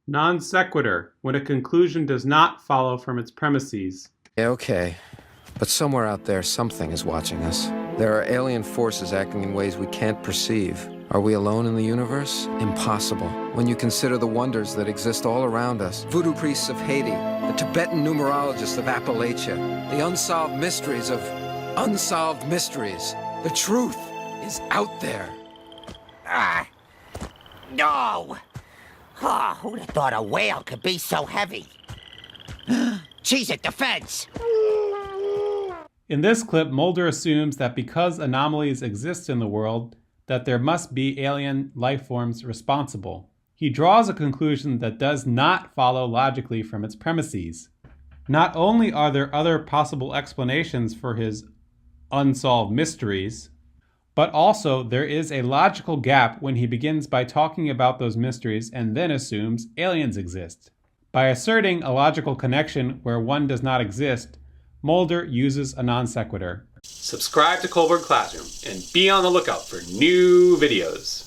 Non-sequitur, when a conclusion does not follow from its premises. Yeah, okay. But somewhere out there, something is watching us. There are alien forces acting in ways we can't perceive. Are we alone in the universe? Impossible. When you consider the wonders that exist all around us. Voodoo priests of Haiti, the Tibetan numerologists of Appalachia, the unsolved mysteries of unsolved mysteries. The truth is out there. No! Oh, who'd have thought a whale could be so heavy? She's at the fence! In this clip, Mulder assumes that because anomalies exist in the world, that there must be alien life forms responsible. He draws a conclusion that does not follow logically from its premises. Not only are there other possible explanations for his unsolved mysteries, but also there is a logical gap when he begins by talking about those mysteries and then assumes aliens exist. By asserting a logical connection where one does not exist, Mulder uses a non sequitur. Subscribe to Colburn Classroom and be on the lookout for new videos.